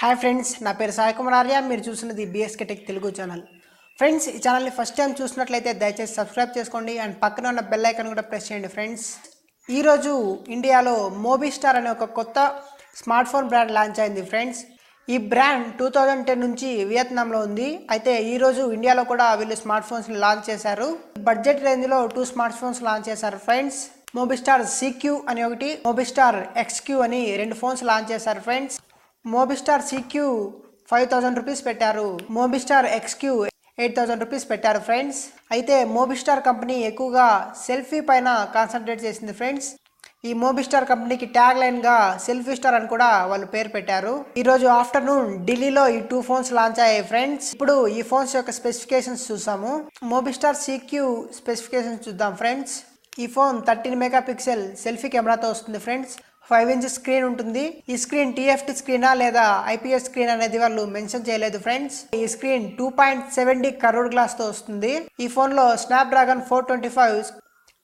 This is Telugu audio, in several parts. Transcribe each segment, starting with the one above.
హాయ్ ఫ్రెండ్స్, నా పేరు కుమార్ ఆర్య. మీరు చూస్తున్నది BSK tech Telugu channel. Friends, ఈ ఛానల్ని ఫస్ట్ టైం చూసినట్లయితే దయచేసి సబ్స్క్రైబ్ చేసుకోండి అండ్ పక్కన ఉన్న బెల్ ఐకాన్ కూడా ప్రెస్ చేయండి. ఫ్రెండ్స్, ఈరోజు ఇండియాలో మోబీస్టార్ అనే ఒక కొత్త స్మార్ట్ ఫోన్ బ్రాండ్ లాంచ్ అయింది. ఫ్రెండ్స్, ఈ బ్రాండ్ 2010 నుంచి వియత్నాంలో ఉంది. అయితే ఈరోజు ఇండియాలో కూడా వీళ్ళు స్మార్ట్ ఫోన్స్ని లాంచ్ చేశారు. బడ్జెట్ రేంజ్లో 2 స్మార్ట్ ఫోన్స్ లాంచ్ చేశారు. ఫ్రెండ్స్, మోబీస్టార్ CQ అని ఒకటి, మోబీస్టార్ XQ అని 2 ఫోన్స్ లాంచ్ చేశారు. ఫ్రెండ్స్, మోబీస్టార్ CQ 5000 రూపీస్ పెట్టారు, మోబీస్టార్ XQ 8000 రూపీస్ పెట్టారు. ఫ్రెండ్స్, అయితే మోబీస్టార్ కంపెనీ ఎక్కువగా సెల్ఫీ పైన కాన్సన్ట్రేట్ చేసింది. ఫ్రెండ్స్, ఈ మోబీస్టార్ కంపెనీకి ట్యాగ్ లైన్ గా సెల్ఫీ స్టార్ అని కూడా వాళ్ళు పేరు పెట్టారు. ఈ రోజు ఆఫ్టర్నూన్ ఢిల్లీలో ఈ 2 ఫోన్స్ లాంచ్ అయ్యాయి. ఫ్రెండ్స్, ఇప్పుడు ఈ ఫోన్స్ యొక్క స్పెసిఫికేషన్స్ చూసాము. మోబీస్టార్ CQ స్పెసిఫికేషన్స్ చూద్దాం. ఫ్రెండ్స్, ఈ ఫోన్ 13 మెగాపిక్సెల్ సెల్ఫీ కెమెరాతో వస్తుంది. ఫ్రెండ్స్, 5 ఇంచ్ స్క్రీన్ ఉంటుంది. ఈ స్క్రీన్ TFT స్క్రీనా లేదా IPS స్క్రీన్ అనేది వాళ్ళు మెన్షన్ చేయలేదు. ఫ్రెండ్స్, ఈ స్క్రీన్ 2.7D కర్వ్డ్ గ్లాస్ తో వస్తుంది. ఈ ఫోన్ లో స్నాప్డ్రాగన్ 425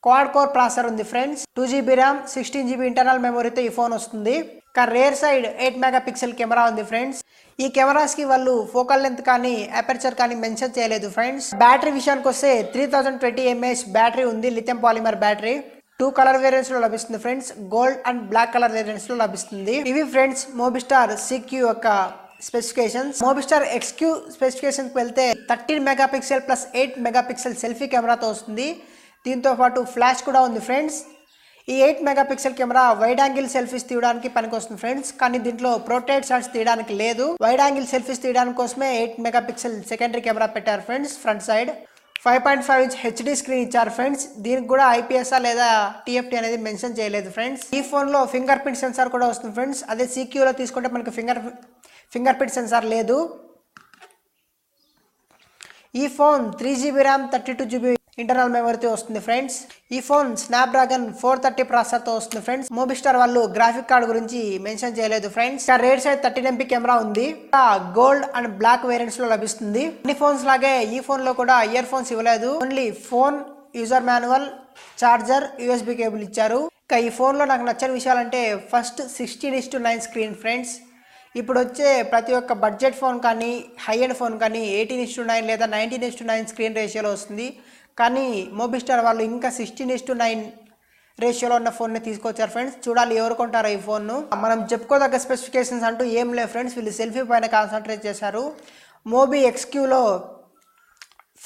క్వాడ్ కోర్ ప్రాసెసర్ ఉంది. Friends, 2GB RAM, 16GB internal మెమరీతో ఈ ఫోన్ వస్తుంది. రేర్ సైడ్ 8 మెగాపిక్సెల్ కెమెరా ఉంది. ఫ్రెండ్స్, ఈ కెమెరాస్ కి వాళ్ళు ఫోకల్ లెంత్ కానీ అపర్చర్ కానీ మెన్షన్ చేయలేదు. ఫ్రెండ్స్, బ్యాటరీ విషయానికి వస్తే 3020 mAh బ్యాటరీ ఉంది. Lithium polymer battery 2 colour variants లో లభిస్తుంది. Friends, gold and black colour variants లో లభిస్తుంది. ఇవి ఫ్రెండ్స్ మోబీస్టార్ CQ యొక్క స్పెసిఫికేషన్స్. మోబీస్టార్ XQ స్పెసిఫికేషన్ కి వెళ్తే 13 మెగాపిక్సెల్ ప్లస్ 8 మెగాపిక్సెల్ సెల్ఫీ కెమెరాతో వస్తుంది. దీంతో పాటు ఫ్లాష్ కూడా ఉంది. ఫ్రెండ్స్, ఈ 8 megapixel camera wide angle selfies తీయడానికి పనికొస్తుంది. ఫ్రెండ్స్, కానీ దీంట్లో ప్రోట్రైట్ షాట్స్ తీయడానికి లేదు. వైడ్ యాంగిల్ సెల్ఫీస్ తీయడానికి కోసమే 8 మెగాపిక్సెల్ సెకండరీ కెమెరా పెట్టారు. Friends, front side 5.5 inch HD screen ఇచ్చారు. ఫ్రెండ్స్, దీనికి కూడా IPS లేదా TFT అనేది మెన్షన్ చేయలేదు. ఫ్రెండ్స్, ఈ ఫోన్ లో ఫింగర్ ప్రింట్ సెన్సార్ కూడా వస్తుంది. ఫ్రెండ్స్, అదే CQ లో తీసుకుంటే మనకి ఫింగర్ ప్రింట్ సెన్సార్ లేదు. ఈ phone 3GB RAM, 32GB internal మెమరీతో వస్తుంది. ఫ్రెండ్స్, ఈ ఫోన్ స్నాప్డ్రాగన్ 430 ప్రాసెసర్ తో వస్తుంది. ఫ్రెండ్స్, మోబీస్టార్ వాళ్ళు గ్రాఫిక్ కార్డ్ గురించి మెన్షన్ చేయలేదు. Friends, rare side 13 MP camera ఉంది. గోల్డ్ అండ్ బ్లాక్ వేరియంట్స్ లో లభిస్తుంది. అన్ని ఫోన్స్ లాగే ఈ ఫోన్ లో కూడా ఇయర్ ఫోన్స్ ఇవ్వలేదు. Only phone, user manual, charger, USB cable ఇచ్చారు. ఇంకా ఈ ఫోన్ లో నాకు నచ్చని విషయాలంటే ఫస్ట్ 16:9 స్క్రీన్. ఫ్రెండ్స్, ఇప్పుడు వచ్చే ప్రతి ఒక్క బడ్జెట్ ఫోన్ కానీ హై ఎండ్ ఫోన్ కానీ 18:9 లేదా 19:9 స్క్రీన్ రేషియోలో వస్తుంది. కానీ మోబీస్టార్ వాళ్ళు ఇంకా 16:9 రేషియోలో ఉన్న ఫోన్ని తీసుకొచ్చారు. ఫ్రెండ్స్, చూడాలి ఎవరు కొంటారో ఈ ఫోన్ను. మనం చెప్పుకోదగ్గ స్పెసిఫికేషన్స్ అంటూ ఏం లేవు. ఫ్రెండ్స్, వీళ్ళు సెల్ఫీ పైన కాన్సన్ట్రేట్ చేశారు. మోబీ XQలో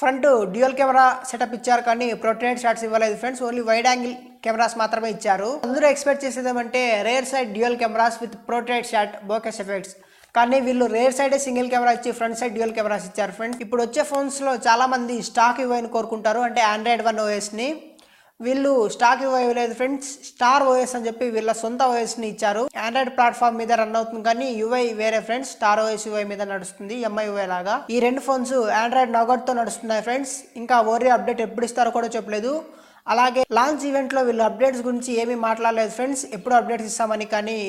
ఫ్రంట్ డ్యూయల్ కెమెరా సెటప్ ఇచ్చారు, కానీ ప్రొట్రైట్ షాట్స్ ఇవ్వలేదు. Friends, only wide angle cameras మాత్రమే ఇచ్చారు. అందరూ ఎక్స్పెక్ట్ చేసేది ఏమంటే rear side dual cameras with portrait shot, bokeh effects. కానీ వీళ్ళు రేర్ సైడ్ సింగిల్ కెమెరా ఇచ్చి ఫ్రంట్ సైడ్ డ్యూయల్ కెమెరాస్ ఇచ్చారు. ఫ్రెండ్స్, ఇప్పుడు వచ్చే ఫోన్స్ లో చాలా మంది స్టాక్ UI కోరుకుంటారు, అంటే Android 1 OS ని. వీళ్ళు స్టాక్ UI ఇవ్వలేదు. ఫ్రెండ్స్, స్టార్ OS అని చెప్పి వీళ్ళ సొంత OS ని ఇచ్చారు. ఆండ్రాయిడ్ ప్లాట్ఫామ్ మీద రన్ అవుతుంది, కానీ UI వేరే. ఫ్రెండ్స్, స్టార్ OS UI మీద నడుస్తుంది, MIUI లాగా. ఈ 2 ఫోన్స్ ఆండ్రాయిడ్ నౌగట్ తో నడుస్తున్నాయి. ఫ్రెండ్స్, ఇంకా ఓరియో అప్డేట్ ఎప్పుడు ఇస్తారో కూడా చెప్పలేదు. అలాగే లాంచ్ ఈవెంట్ లో వీళ్ళు అప్డేట్స్ గురించి ఏమీ మాట్లాడలేదు. ఫ్రెండ్స్, ఎప్పుడు అప్డేట్స్ ఇస్తామని, కానీ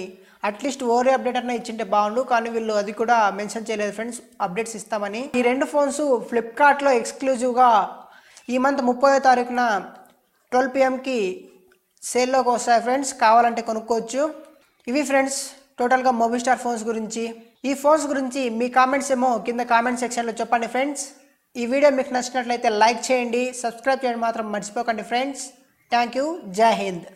అట్లీస్ట్ ఓరియో అప్డేట్ అన్న ఇచ్చింటే బాగుండు, కానీ వీళ్ళు అది కూడా మెన్షన్ చేయలేదు. ఫ్రెండ్స్, అప్డేట్స్ ఇస్తామని. ఈ 2 ఫోన్స్ ఫ్లిప్కార్ట్ లో ఎక్స్క్లూజివ్ గా ఈ మంత్ 30వ తారీఖున 12 PM కి సేల్లోకి వస్తాయి. ఫ్రెండ్స్, కావాలంటే కొనుక్కోవచ్చు. ఇవి ఫ్రెండ్స్ టోటల్గా మోబీస్టార్ ఫోన్స్ గురించి. ఈ ఫోన్స్ గురించి మీ కామెంట్స్ ఏమో కింద కామెంట్ సెక్షన్లో చెప్పండి. ఫ్రెండ్స్, ఈ వీడియో మీకు నచ్చినట్లయితే లైక్ చేయండి, సబ్స్క్రైబ్ చేయడం మాత్రం మర్చిపోకండి. Friends, thank you. జై హింద్.